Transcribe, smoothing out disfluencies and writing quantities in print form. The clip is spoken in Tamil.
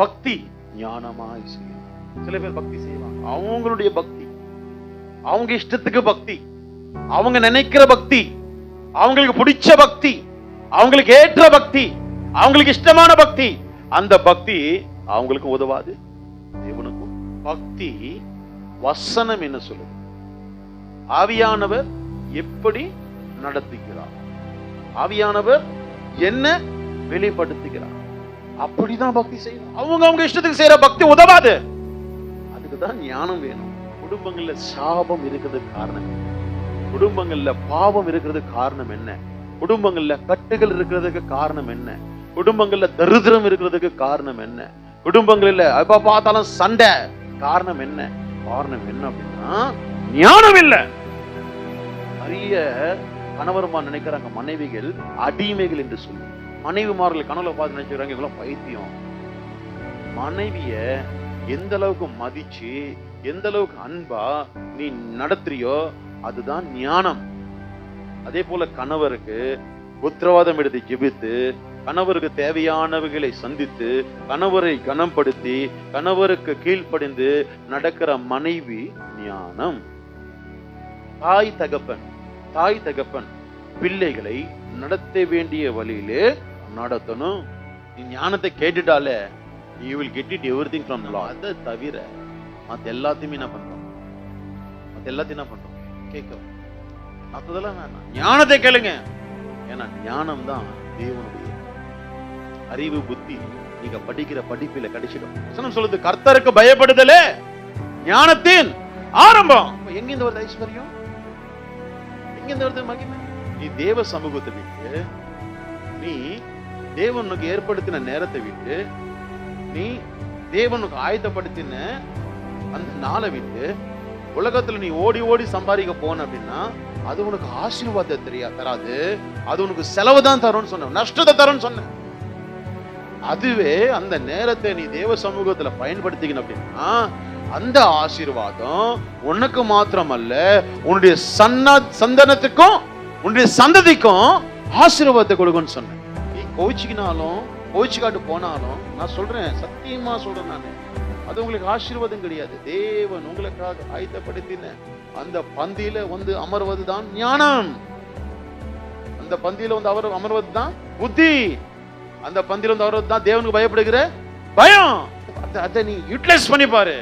பக்தி ஞானமாய் செய்யும். சில பேர் பக்தி செய்வாங்க, அவங்களுடைய பக்தி, அவங்க இஷ்டத்துக்கு பக்தி, அவங்க நினைக்கிற பக்தி, அவங்களுக்கு பிடிச்ச பக்தி, அவங்களுக்கு ஏற்ற பக்தி, அவங்களுக்கு இஷ்டமான பக்தி. அந்த பக்தி அவங்களுக்கு உதவாது, தேவனுக்கும். பக்தி வசனம் என்ன சொல்லுது? ஆவியானவர் எப்படி நடத்துகிறார், ஆவியானவர் என்ன வெளிப்படுத்துகிறார், அப்படிதான் பக்தி செய்யணும். அவங்க இஷ்டத்துக்கு செய்யற பக்தி உதவாது. அதுக்குதான் ஞானம் வேணும். குடும்பங்கள்ல சாபம் இருக்கிறதுக்கு காரணம் என்ன? குடும்பங்கள்ல பாவம் இருக்கிறதுக்கு காரணம் என்ன? குடும்பங்கள்ல கட்டுகள் இருக்கிறதுக்கு காரணம் என்ன? குடும்பங்கள்ல தரித்திரம் இருக்கிறதுக்கு காரணம் என்ன? குடும்பங்கள்ல எப்ப பார்த்தாலும் சண்டை, காரணம் என்ன? காரணம் என்ன அப்படின்னா ஞானம் இல்ல. நிறைய கணவர்மா நினைக்கிறாங்க மனைவிகள் அடிமைகள் என்று சொல்லி. மனைவிமார்கள் கனவுல பார்த்து நினைச்சுக்கிறாங்க இவங்க பைத்தியம். மனைவிய எந்த அளவுக்கு மதிச்சு, எந்த அளவுக்கு அன்பா நீ நடத்துறியோ அதுதான் ஞானம். அதே போல கணவருக்கு உத்தரவாதம் எடுத்து ஜெபித்து, கணவருக்கு தேவையானவைகளை சந்தித்து, கணவரை கனப்படுத்தி, கணவருக்கு கீழ்ப்படிந்து நடக்கிற மனைவி ஞானம். தாய் தகப்பன் பிள்ளைகளை நடத்த வேண்டிய வழியிலே நடத்தணும். நீ ஞானத்தை கேட்டுட்டாலே you will get it everything from law. அதை தவிர மத்த எல்லாத்தையுமே என்ன பண்றோம்? கேட்க மற்றதெல்லாம் வேணாம், ஞானத்தை கேளுங்க. ஏன்னா ஞானம் தான் தேவனுடைய அறிவு, புத்தி. நீங்க படிக்கிற படிப்பில கிடைச்சிடும். வசனம் சொல்லுது, கர்த்தருக்கு பயப்படுதலே ஞானத்தின் ஆரம்பம். எங்க இந்த ஒரு ஐஸ்வர்யம், எங்க இந்த ஒரு மகிமை? நீ தேவ சமூகத்தை விட்டு, நீ தேவனுக்கு ஏற்படுத்தின நேரத்தை விட்டு, நீ தேவனுக்கு ஆயத்தப்படுத்தின அந்த நாளை விட்டு உலகத்துல நீ ஓடி ஓடி சம்பாதிக்க போன அப்படின்னா அது உனக்கு ஆசீர்வாதத்தை தராது, அது உனக்கு செலவு தான் தரும்னு சொன்ன, நஷ்டத்தை தரும்னு சொன்ன. அதுவே அந்த நேரத்தை நீ தேவ சமூகத்துல பயன்படுத்திக்கணும் அப்படின்னா அந்த ஆசீர்வாதம் உனக்கு மாத்திரமல்ல, உன்னுடைய சந்தனத்துக்கும் உன்னுடைய சந்ததிக்கும் ஆசீர்வாதத்தை கொடுக்கும்னு சொன்ன. நீ கோச்சிக்காட்டு போனாலும் நான் சொல்றேன், சத்தியமா சொல்றேன், நான் அது உங்களுக்கு ஆசீர்வாதம் கிடையாது. தேவன் உங்களுக்காக ஆயத்தப்படுத்தின அந்த பந்தியில வந்து அமர்வதுதான் ஞானம். அந்த பந்தியில வந்து அமர்வதுதான் புத்தி. அந்த பந்தியில வந்து அமர்வதுதான் தேவனுக்கு பயப்படுகிற பயம். அதை நீ யூட்டிலைஸ் பண்ணி பாரு.